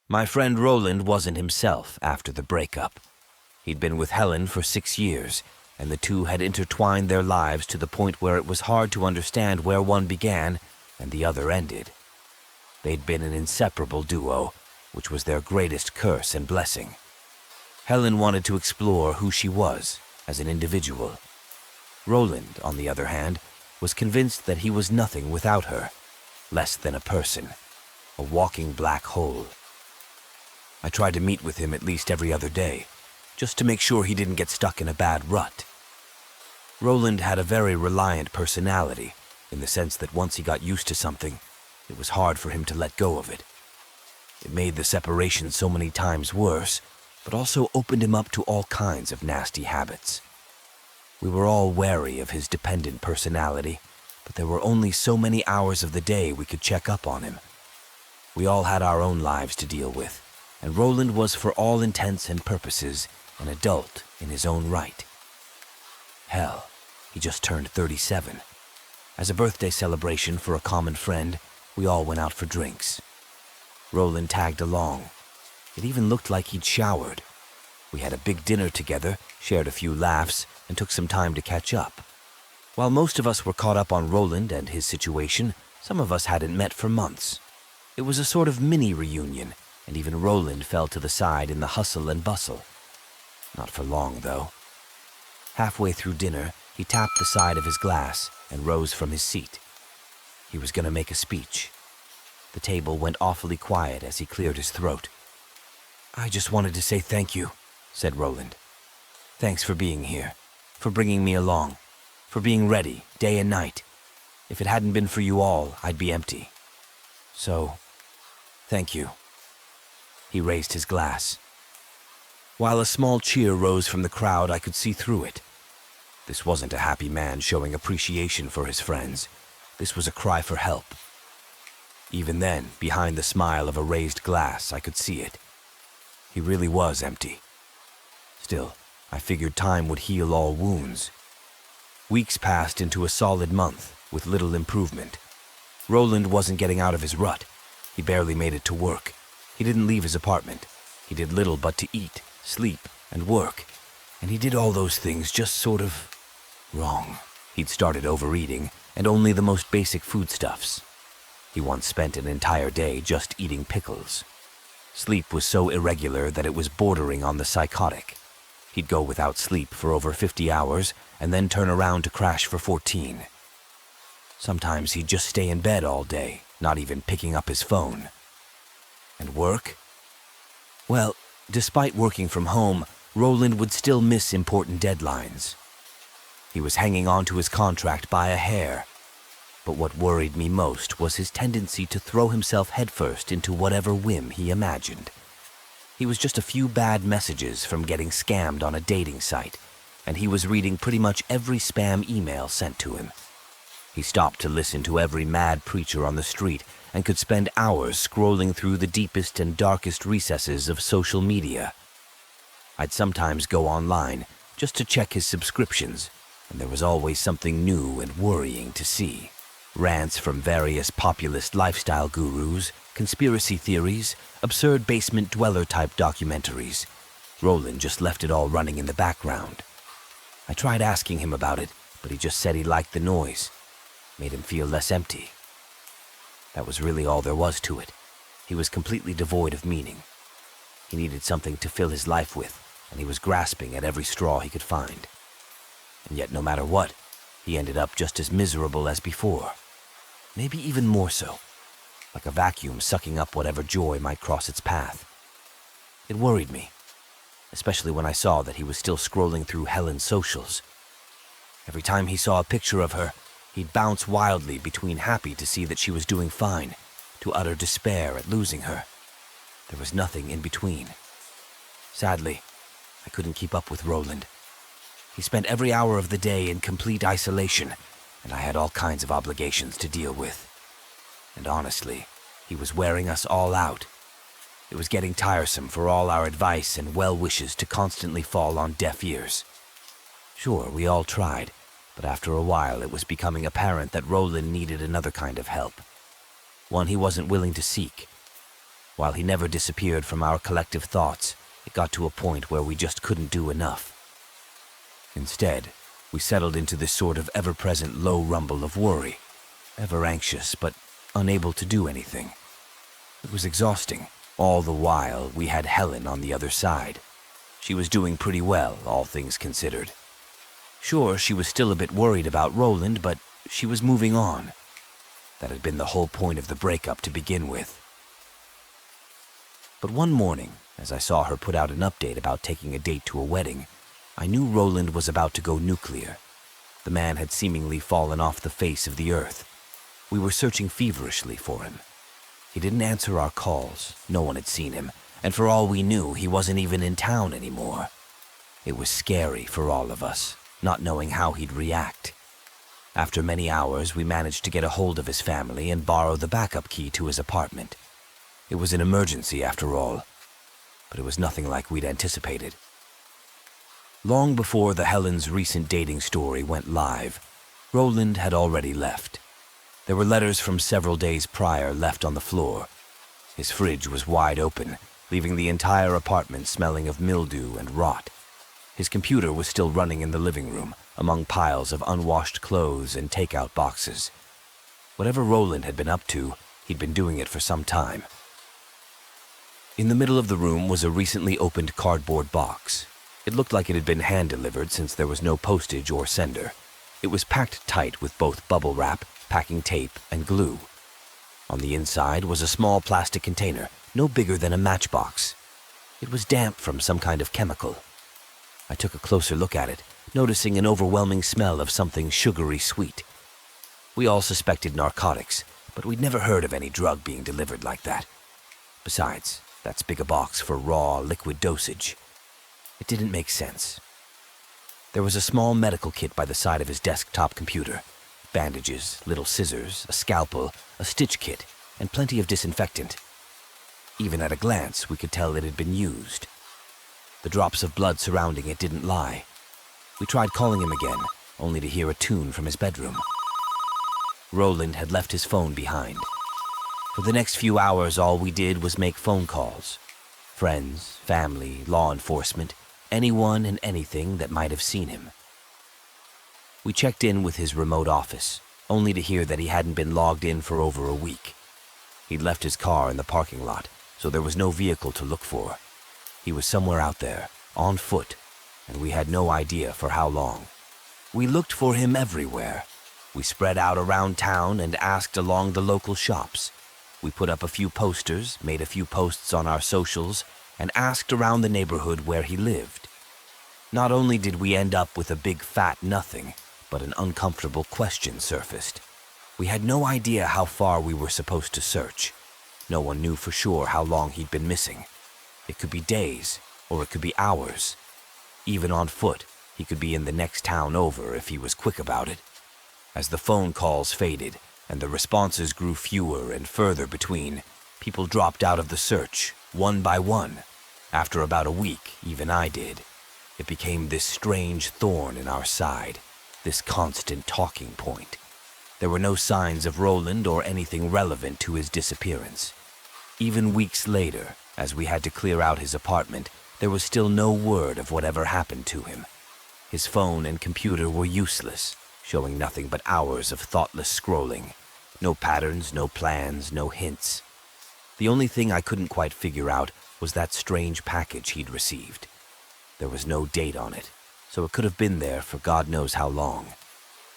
My friend Roland wasn't himself after the breakup. He'd been with Helen for 6 years, and the two had intertwined their lives to the point where it was hard to understand where one began and the other ended. They'd been an inseparable duo, which was their greatest curse and blessing. Helen wanted to explore who she was as an individual. Roland, on the other hand, was convinced that he was nothing without her, less than a person, a walking black hole. I tried to meet with him at least every other day, just to make sure he didn't get stuck in a bad rut. Roland had a very reliant personality, in the sense that once he got used to something, it was hard for him to let go of it. It made the separation so many times worse, but also opened him up to all kinds of nasty habits. We were all wary of his dependent personality, but there were only so many hours of the day we could check up on him. We all had our own lives to deal with, and Roland was for all intents and purposes an adult in his own right. Hell, he just turned 37. As a birthday celebration for a common friend, we all went out for drinks. Roland tagged along. It even looked like he'd showered. We had a big dinner together, shared a few laughs, and took some time to catch up. While most of us were caught up on Roland and his situation, some of us hadn't met for months. It was a sort of mini reunion, and even Roland fell to the side in the hustle and bustle. Not for long, though. Halfway through dinner, he tapped the side of his glass and rose from his seat. He was going to make a speech. The table went awfully quiet as he cleared his throat. "I just wanted to say thank you," said Roland. "Thanks for being here, for bringing me along, for being ready day and night. If it hadn't been for you all, I'd be empty. So, thank you." He raised his glass. While a small cheer rose from the crowd, I could see through it. This wasn't a happy man showing appreciation for his friends. This was a cry for help. Even then, behind the smile of a raised glass, I could see it. He really was empty. Still, I figured time would heal all wounds. Weeks passed into a solid month, with little improvement. Roland wasn't getting out of his rut. He barely made it to work. He didn't leave his apartment. He did little but to eat, sleep, and work. And he did all those things just sort of wrong. He'd started overeating, and only the most basic foodstuffs. He once spent an entire day just eating pickles. Sleep was so irregular that it was bordering on the psychotic. He'd go without sleep for over 50 hours, and then turn around to crash for 14. Sometimes he'd just stay in bed all day, not even picking up his phone. And work? Well, despite working from home, Roland would still miss important deadlines. He was hanging on to his contract by a hair. But what worried me most was his tendency to throw himself headfirst into whatever whim he imagined. He was just a few bad messages from getting scammed on a dating site, and he was reading pretty much every spam email sent to him. He stopped to listen to every mad preacher on the street and could spend hours scrolling through the deepest and darkest recesses of social media. I'd sometimes go online just to check his subscriptions, and there was always something new and worrying to see. Rants from various populist lifestyle gurus, conspiracy theories, absurd basement dweller-type documentaries. Roland just left it all running in the background. I tried asking him about it, but he just said he liked the noise. Made him feel less empty. That was really all there was to it. He was completely devoid of meaning. He needed something to fill his life with, and he was grasping at every straw he could find. And yet, no matter what, he ended up just as miserable as before. Maybe even more so, like a vacuum sucking up whatever joy might cross its path. It worried me, especially when I saw that he was still scrolling through Helen's socials. Every time he saw a picture of her, he'd bounce wildly between happy to see that she was doing fine, to utter despair at losing her. There was nothing in between. Sadly, I couldn't keep up with Roland. He spent every hour of the day in complete isolation, and I had all kinds of obligations to deal with. And honestly, he was wearing us all out. It was getting tiresome for all our advice and well wishes to constantly fall on deaf ears. Sure, we all tried, but after a while it was becoming apparent that Roland needed another kind of help. One he wasn't willing to seek. While he never disappeared from our collective thoughts, it got to a point where we just couldn't do enough. Instead, we settled into this sort of ever-present low rumble of worry, ever anxious but unable to do anything. It was exhausting. All the while, we had Helen on the other side. She was doing pretty well, all things considered. Sure, she was still a bit worried about Roland, but she was moving on. That had been the whole point of the breakup to begin with. But one morning, as I saw her put out an update about taking a date to a wedding, I knew Roland was about to go nuclear. The man had seemingly fallen off the face of the earth. We were searching feverishly for him. He didn't answer our calls, no one had seen him, and for all we knew, he wasn't even in town anymore. It was scary for all of us, not knowing how he'd react. After many hours, we managed to get a hold of his family and borrow the backup key to his apartment. It was an emergency after all, but it was nothing like we'd anticipated. Long before the Helen's recent dating story went live, Roland had already left. There were letters from several days prior left on the floor. His fridge was wide open, leaving the entire apartment smelling of mildew and rot. His computer was still running in the living room, among piles of unwashed clothes and takeout boxes. Whatever Roland had been up to, he'd been doing it for some time. In the middle of the room was a recently opened cardboard box. It looked like it had been hand-delivered since there was no postage or sender. It was packed tight with both bubble wrap, packing tape, and glue. On the inside was a small plastic container, no bigger than a matchbox. It was damp from some kind of chemical. I took a closer look at it, noticing an overwhelming smell of something sugary sweet. We all suspected narcotics, but we'd never heard of any drug being delivered like that. Besides, that's big a box for raw, liquid dosage. It didn't make sense. There was a small medical kit by the side of his desktop computer. Bandages, little scissors, a scalpel, a stitch kit, and plenty of disinfectant. Even at a glance, we could tell it had been used. The drops of blood surrounding it didn't lie. We tried calling him again, only to hear a tune from his bedroom. Roland had left his phone behind. For the next few hours, all we did was make phone calls. Friends, family, law enforcement, anyone and anything that might have seen him. We checked in with his remote office, only to hear that he hadn't been logged in for over a week. He'd left his car in the parking lot, so there was no vehicle to look for. He was somewhere out there, on foot, and we had no idea for how long. We looked for him everywhere. We spread out around town and asked along the local shops. We put up a few posters, made a few posts on our socials, and asked around the neighborhood where he lived. Not only did we end up with a big fat nothing, but an uncomfortable question surfaced. We had no idea how far we were supposed to search. No one knew for sure how long he'd been missing. It could be days, or it could be hours. Even on foot, he could be in the next town over if he was quick about it. As the phone calls faded, and the responses grew fewer and further between, people dropped out of the search, one by one. After about a week, even I did. It became this strange thorn in our side, this constant talking point. There were no signs of Roland or anything relevant to his disappearance. Even weeks later, as we had to clear out his apartment, there was still no word of whatever happened to him. His phone and computer were useless, showing nothing but hours of thoughtless scrolling. No patterns, no plans, no hints. The only thing I couldn't quite figure out was that strange package he'd received. There was no date on it, so it could have been there for God knows how long.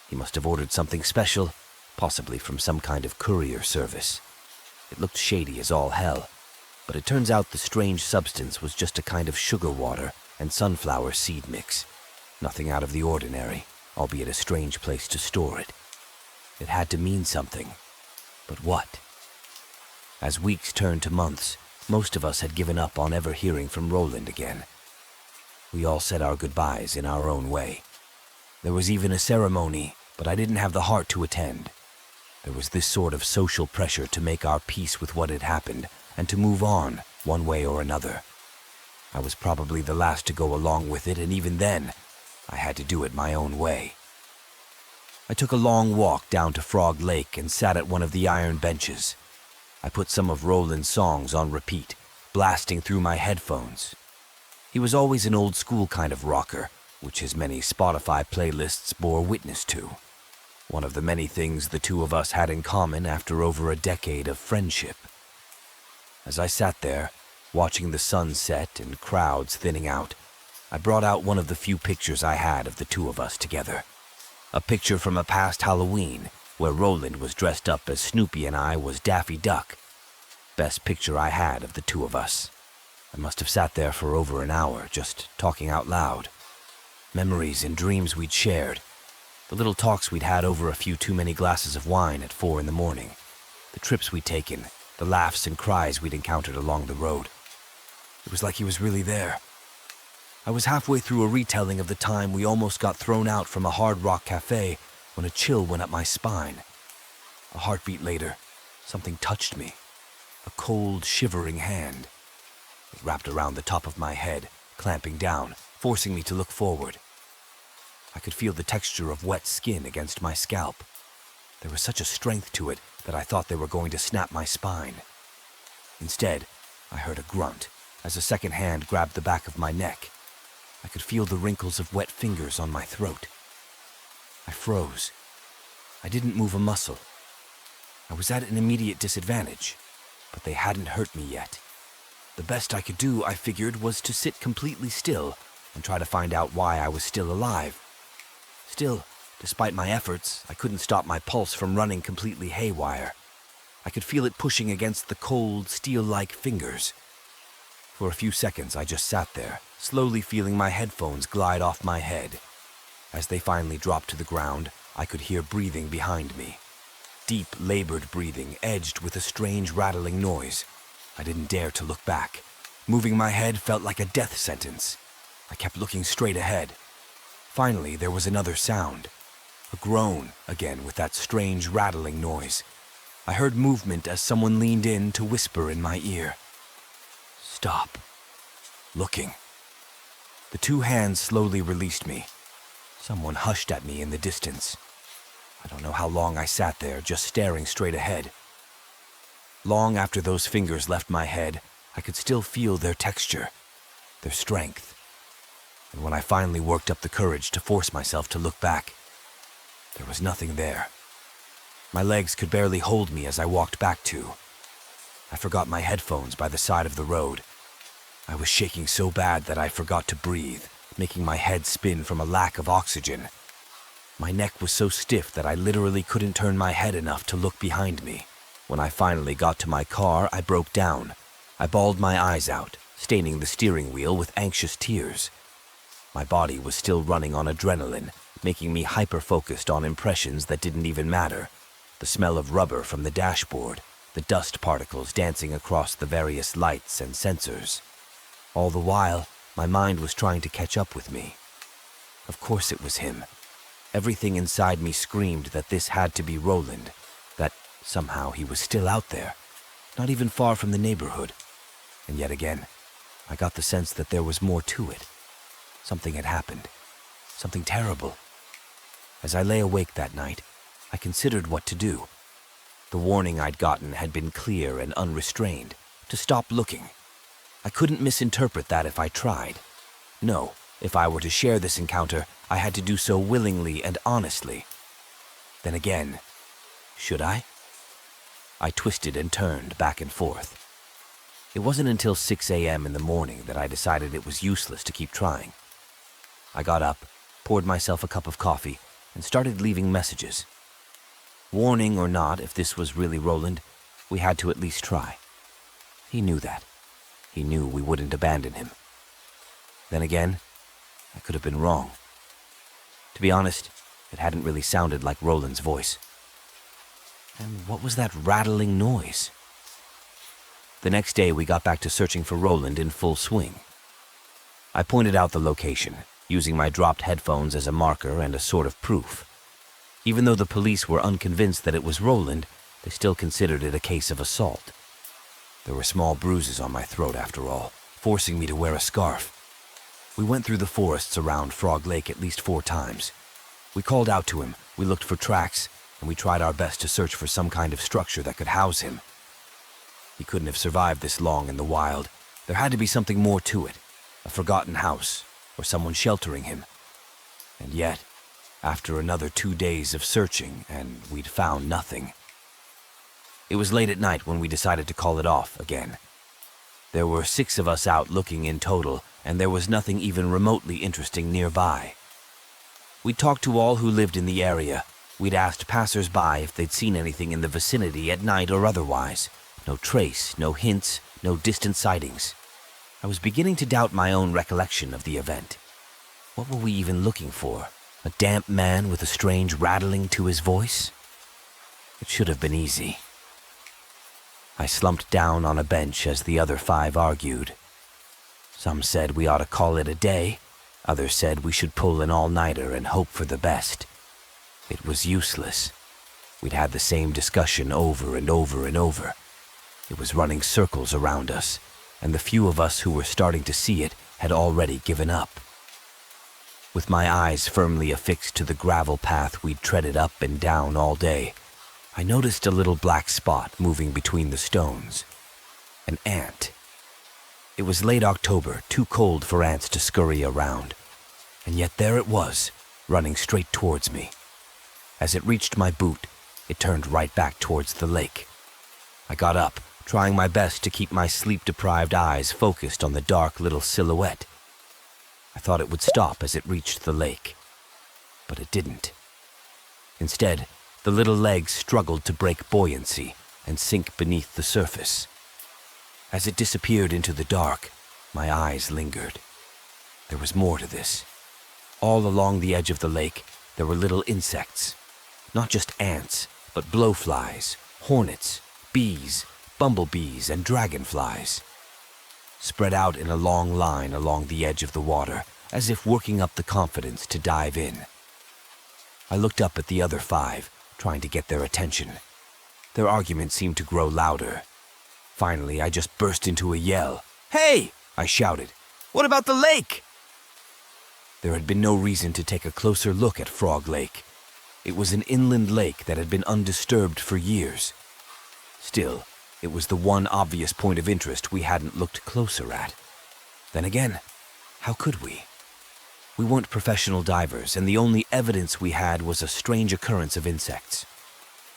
He must have ordered something special, possibly from some kind of courier service. It looked shady as all hell, but it turns out the strange substance was just a kind of sugar water and sunflower seed mix. Nothing out of the ordinary, albeit a strange place to store it. It had to mean something, but what? As weeks turned to months, most of us had given up on ever hearing from Roland again. We all said our goodbyes in our own way. There was even a ceremony, but I didn't have the heart to attend. There was this sort of social pressure to make our peace with what had happened and to move on, one way or another. I was probably the last to go along with it, and even then, I had to do it my own way. I took a long walk down to Frog Lake and sat at one of the iron benches. I put some of Roland's songs on repeat, blasting through my headphones. He was always an old-school kind of rocker, which his many Spotify playlists bore witness to. One of the many things the two of us had in common after over a decade of friendship. As I sat there, watching the sun set and crowds thinning out, I brought out one of the few pictures I had of the two of us together. A picture from a past Halloween, where Roland was dressed up as Snoopy and I was Daffy Duck. Best picture I had of the two of us. I must have sat there for over an hour, just talking out loud. Memories and dreams we'd shared. The little talks we'd had over a few too many glasses of wine at 4 a.m. The trips we'd taken, the laughs and cries we'd encountered along the road. It was like he was really there. I was halfway through a retelling of the time we almost got thrown out from a Hard Rock cafe when a chill went up my spine. A heartbeat later, something touched me. A cold, shivering hand. It wrapped around the top of my head, clamping down, forcing me to look forward. I could feel the texture of wet skin against my scalp. There was such a strength to it that I thought they were going to snap my spine. Instead, I heard a grunt as a second hand grabbed the back of my neck. I could feel the wrinkles of wet fingers on my throat. I froze. I didn't move a muscle. I was at an immediate disadvantage, but they hadn't hurt me yet. The best I could do, I figured, was to sit completely still and try to find out why I was still alive. Still, despite my efforts, I couldn't stop my pulse from running completely haywire. I could feel it pushing against the cold, steel-like fingers. For a few seconds, I just sat there, slowly feeling my headphones glide off my head. As they finally dropped to the ground, I could hear breathing behind me. Deep, labored breathing, edged with a strange rattling noise. I didn't dare to look back. Moving my head felt like a death sentence. I kept looking straight ahead. Finally, there was another sound. A groan, again with that strange rattling noise. I heard movement as someone leaned in to whisper in my ear. Stop. Looking. The two hands slowly released me. Someone hushed at me in the distance. I don't know how long I sat there, just staring straight ahead. Long after those fingers left my head, I could still feel their texture, their strength. And when I finally worked up the courage to force myself to look back, there was nothing there. My legs could barely hold me as I walked back to. I forgot my headphones by the side of the road. I was shaking so bad that I forgot to breathe, making my head spin from a lack of oxygen. My neck was so stiff that I literally couldn't turn my head enough to look behind me. When I finally got to my car, I broke down. I bawled my eyes out, staining the steering wheel with anxious tears. My body was still running on adrenaline, making me hyper-focused on impressions that didn't even matter. The smell of rubber from the dashboard, the dust particles dancing across the various lights and sensors. All the while, my mind was trying to catch up with me. Of course it was him. Everything inside me screamed that this had to be Roland, that somehow he was still out there, not even far from the neighborhood. And yet again, I got the sense that there was more to it. Something had happened. Something terrible. As I lay awake that night, I considered what to do. The warning I'd gotten had been clear and unrestrained, to stop looking. I couldn't misinterpret that if I tried. No, if I were to share this encounter, I had to do so willingly and honestly. Then again, should I? I twisted and turned back and forth. It wasn't until 6 a.m. in the morning that I decided it was useless to keep trying. I got up, poured myself a cup of coffee, and started leaving messages. Warning or not, if this was really Roland, we had to at least try. He knew that. He knew we wouldn't abandon him. Then again, I could have been wrong. To be honest, it hadn't really sounded like Roland's voice. And what was that rattling noise? The next day, we got back to searching for Roland in full swing. I pointed out the location, using my dropped headphones as a marker and a sort of proof. Even though the police were unconvinced that it was Roland, they still considered it a case of assault. There were small bruises on my throat after all, forcing me to wear a scarf. We went through the forests around Frog Lake at least 4 times. We called out to him, we looked for tracks, and we tried our best to search for some kind of structure that could house him. He couldn't have survived this long in the wild. There had to be something more to it, a forgotten house, or someone sheltering him. And yet, after another 2 days of searching, and we'd found nothing. It was late at night when we decided to call it off again. There were 6 of us out looking in total, and there was nothing even remotely interesting nearby. We talked to all who lived in the area. We'd asked passers-by if they'd seen anything in the vicinity at night or otherwise. No trace, no hints, no distant sightings. I was beginning to doubt my own recollection of the event. What were we even looking for? A damp man with a strange rattling to his voice? It should have been easy. I slumped down on a bench as the other 5 argued. Some said we ought to call it a day. Others said we should pull an all-nighter and hope for the best. It was useless. We'd had the same discussion over and over and over. It was running circles around us, and the few of us who were starting to see it had already given up. With my eyes firmly affixed to the gravel path we'd treaded up and down all day, I noticed a little black spot moving between the stones. An ant. It was late October, too cold for ants to scurry around, and yet there it was, running straight towards me. As it reached my boot, it turned right back towards the lake. I got up, trying my best to keep my sleep-deprived eyes focused on the dark little silhouette. I thought it would stop as it reached the lake, but it didn't. Instead, the little legs struggled to break buoyancy and sink beneath the surface. As it disappeared into the dark, my eyes lingered. There was more to this. All along the edge of the lake, there were little insects. Not just ants, but blowflies, hornets, bees, bumblebees, and dragonflies. Spread out in a long line along the edge of the water, as if working up the confidence to dive in. I looked up at the other 5, trying to get their attention. Their argument seemed to grow louder. Finally, I just burst into a yell. "Hey!" I shouted. "What about the lake?" There had been no reason to take a closer look at Frog Lake. It was an inland lake that had been undisturbed for years. Still, it was the one obvious point of interest we hadn't looked closer at. Then again, how could we? We weren't professional divers, and the only evidence we had was a strange occurrence of insects.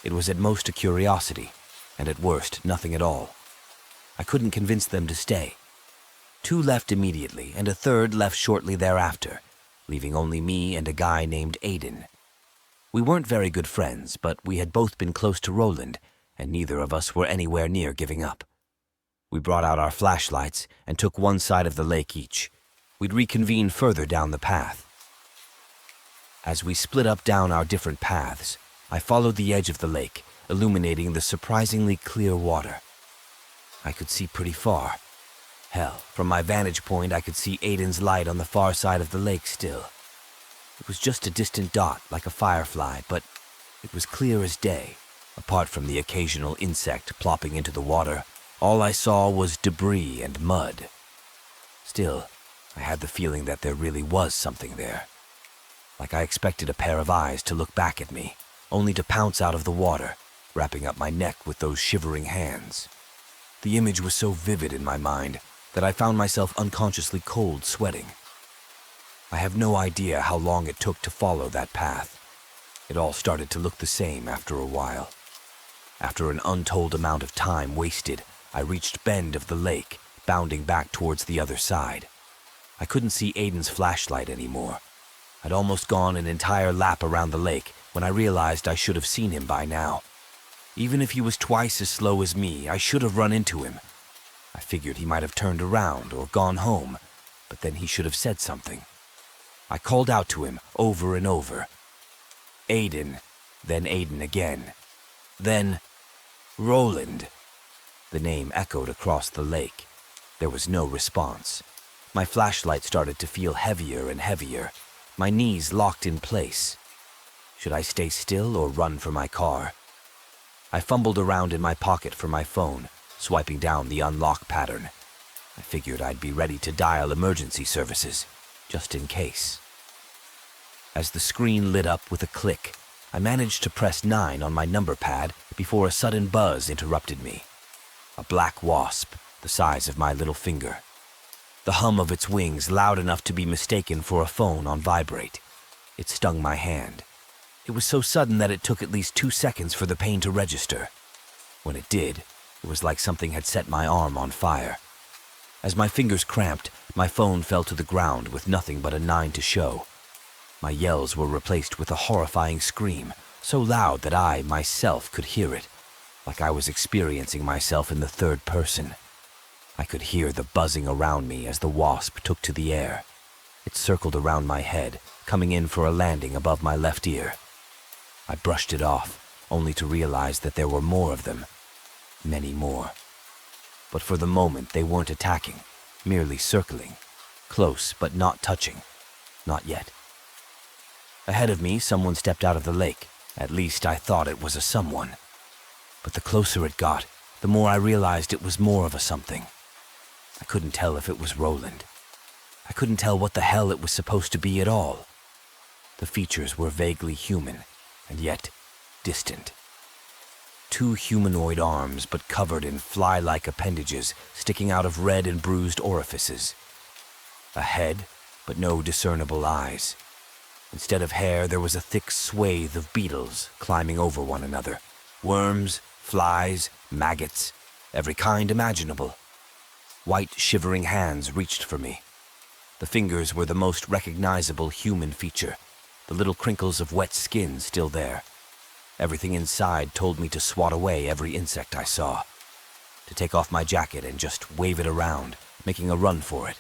It was at most a curiosity, and at worst, nothing at all. I couldn't convince them to stay. 2 left immediately, and a 3rd left shortly thereafter, leaving only me and a guy named Aiden. We weren't very good friends, but we had both been close to Roland, and neither of us were anywhere near giving up. We brought out our flashlights and took one side of the lake each. We'd reconvene further down the path. As we split up down our different paths, I followed the edge of the lake, illuminating the surprisingly clear water. I could see pretty far. Hell, from my vantage point, I could see Aiden's light on the far side of the lake still. It was just a distant dot, like a firefly, but it was clear as day. Apart from the occasional insect plopping into the water, all I saw was debris and mud. Still, I had the feeling that there really was something there. Like I expected a pair of eyes to look back at me, only to pounce out of the water, wrapping up my neck with those shivering hands. The image was so vivid in my mind that I found myself unconsciously cold sweating. I have no idea how long it took to follow that path. It all started to look the same after a while. After an untold amount of time wasted, I reached bend of the lake, bounding back towards the other side. I couldn't see Aiden's flashlight anymore. I'd almost gone an entire lap around the lake when I realized I should have seen him by now. Even if he was twice as slow as me, I should have run into him. I figured he might have turned around or gone home, but then he should have said something. I called out to him over and over. Aiden, then Aiden again. Then, Roland. The name echoed across the lake. There was no response. My flashlight started to feel heavier and heavier. My knees locked in place. Should I stay still or run for my car? I fumbled around in my pocket for my phone, swiping down the unlock pattern. I figured I'd be ready to dial emergency services, just in case. As the screen lit up with a click, I managed to press 9 on my number pad before a sudden buzz interrupted me. A black wasp, the size of my little finger. The hum of its wings loud enough to be mistaken for a phone on vibrate. It stung my hand. It was so sudden that it took at least 2 seconds for the pain to register. When it did, it was like something had set my arm on fire. As my fingers cramped, my phone fell to the ground with nothing but a 9 to show. My yells were replaced with a horrifying scream, so loud that I, myself, could hear it, like I was experiencing myself in the third person. I could hear the buzzing around me as the wasp took to the air. It circled around my head, coming in for a landing above my left ear. I brushed it off, only to realize that there were more of them. Many more. But for the moment they weren't attacking, merely circling. Close, but not touching. Not yet. Ahead of me, someone stepped out of the lake. At least I thought it was a someone. But the closer it got, the more I realized it was more of a something. I couldn't tell if it was Roland. I couldn't tell what the hell it was supposed to be at all. The features were vaguely human, and yet distant. 2 humanoid arms, but covered in fly-like appendages sticking out of red and bruised orifices. A head, but no discernible eyes. Instead of hair, there was a thick swathe of beetles climbing over one another. Worms, flies, maggots, every kind imaginable. White, shivering hands reached for me. The fingers were the most recognizable human feature, the little crinkles of wet skin still there. Everything inside told me to swat away every insect I saw, to take off my jacket and just wave it around, making a run for it.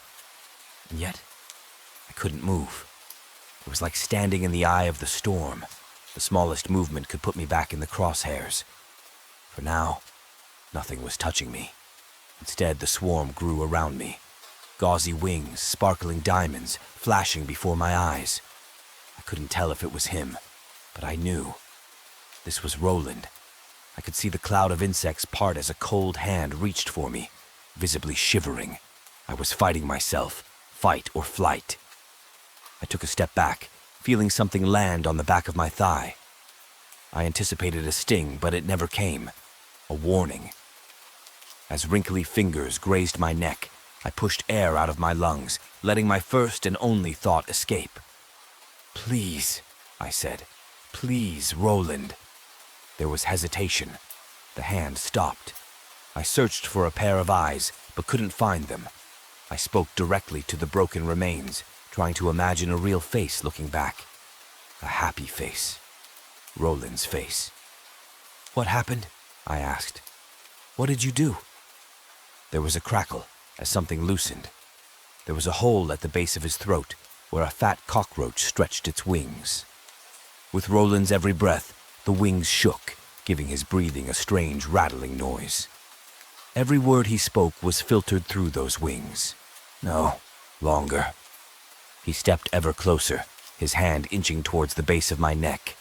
And yet, I couldn't move. It was like standing in the eye of the storm. The smallest movement could put me back in the crosshairs. For now, nothing was touching me. Instead, the swarm grew around me. Gauzy wings, sparkling diamonds, flashing before my eyes. I couldn't tell if it was him, but I knew. This was Roland. I could see the cloud of insects part as a cold hand reached for me, visibly shivering. I was fighting myself, fight or flight. I took a step back, feeling something land on the back of my thigh. I anticipated a sting, but it never came. A warning. As wrinkly fingers grazed my neck, I pushed air out of my lungs, letting my first and only thought escape. "Please," I said. "Please, Roland." There was hesitation. The hand stopped. I searched for a pair of eyes, but couldn't find them. I spoke directly to the broken remains, trying to imagine a real face looking back. A happy face. Roland's face. "What happened?" I asked. "What did you do?" There was a crackle as something loosened. There was a hole at the base of his throat where a fat cockroach stretched its wings. With Roland's every breath, the wings shook, giving his breathing a strange rattling noise. Every word he spoke was filtered through those wings. "No, longer." He stepped ever closer, his hand inching towards the base of my neck.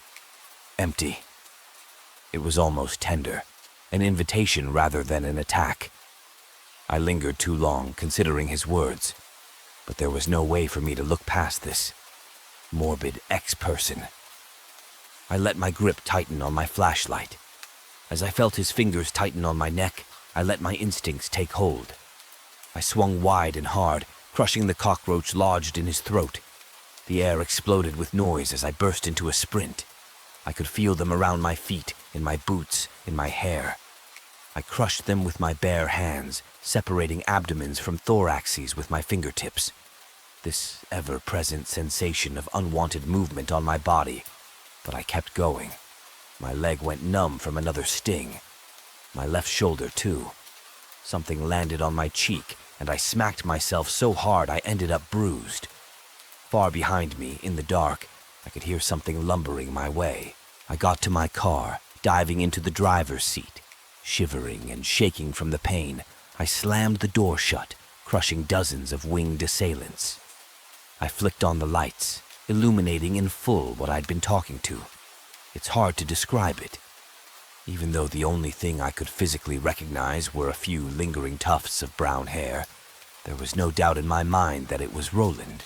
Empty. It was almost tender, an invitation rather than an attack. I lingered too long, considering his words, but there was no way for me to look past this morbid ex-person. I let my grip tighten on my flashlight. As I felt his fingers tighten on my neck, I let my instincts take hold. I swung wide and hard, crushing the cockroach lodged in his throat. The air exploded with noise as I burst into a sprint. I could feel them around my feet, in my boots, in my hair. I crushed them with my bare hands, separating abdomens from thoraxes with my fingertips. This ever-present sensation of unwanted movement on my body, but I kept going. My leg went numb from another sting. My left shoulder, too. Something landed on my cheek, and I smacked myself so hard I ended up bruised. Far behind me, in the dark, I could hear something lumbering my way. I got to my car, diving into the driver's seat. Shivering and shaking from the pain, I slammed the door shut, crushing dozens of winged assailants. I flicked on the lights, illuminating in full what I'd been talking to. It's hard to describe it. Even though the only thing I could physically recognize were a few lingering tufts of brown hair, there was no doubt in my mind that it was Roland.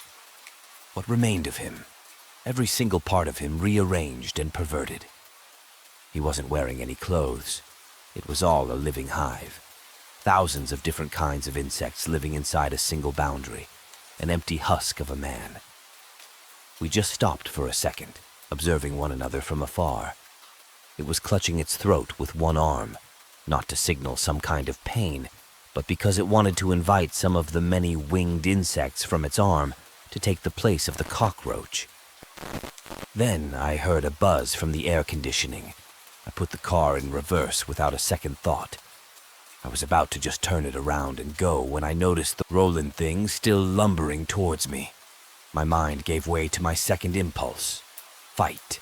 What remained of him? Every single part of him rearranged and perverted. He wasn't wearing any clothes. It was all a living hive. Thousands of different kinds of insects living inside a single boundary, an empty husk of a man. We just stopped for a second, observing one another from afar. It was clutching its throat with one arm, not to signal some kind of pain, but because it wanted to invite some of the many winged insects from its arm to take the place of the cockroach. Then I heard a buzz from the air conditioning. I put the car in reverse without a second thought. I was about to just turn it around and go when I noticed the rolling thing still lumbering towards me. My mind gave way to my second impulse: fight.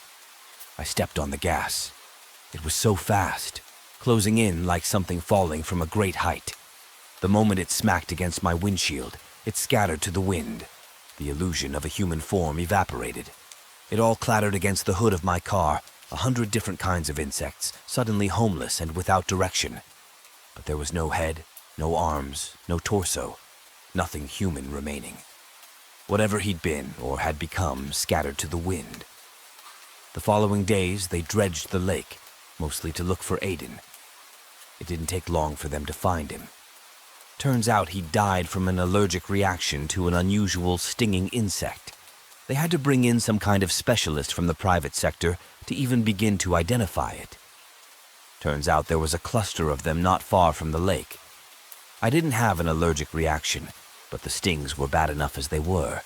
I stepped on the gas. It was so fast, closing in like something falling from a great height. The moment it smacked against my windshield, it scattered to the wind. The illusion of a human form evaporated. It all clattered against the hood of my car, 100 different kinds of insects, suddenly homeless and without direction. But there was no head, no arms, no torso, nothing human remaining. Whatever he'd been or had become scattered to the wind. The following days, they dredged the lake, mostly to look for Aiden. It didn't take long for them to find him. Turns out he died from an allergic reaction to an unusual stinging insect. They had to bring in some kind of specialist from the private sector to even begin to identify it. Turns out there was a cluster of them not far from the lake. I didn't have an allergic reaction, but the stings were bad enough as they were.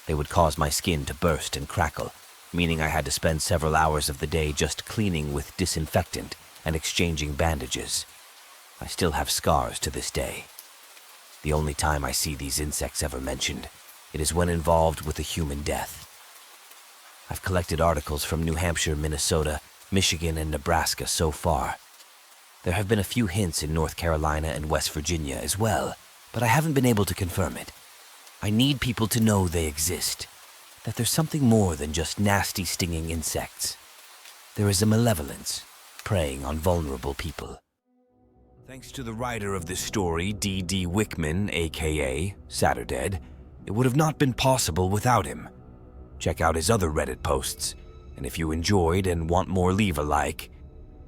They would cause my skin to burst and crackle, meaning I had to spend several hours of the day just cleaning with disinfectant and exchanging bandages. I still have scars to this day. The only time I see these insects ever mentioned, it is when involved with a human death. I've collected articles from New Hampshire, Minnesota, Michigan, and Nebraska so far. There have been a few hints in North Carolina and West Virginia as well, but I haven't been able to confirm it. I need people to know they exist, that there's something more than just nasty stinging insects. There is a malevolence preying on vulnerable people. Thanks to the writer of this story, D.D. Wickman, a.k.a. Saturdead, it would have not been possible without him. Check out his other Reddit posts, and if you enjoyed and want more, leave a like,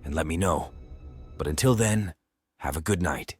and let me know. But until then, have a good night.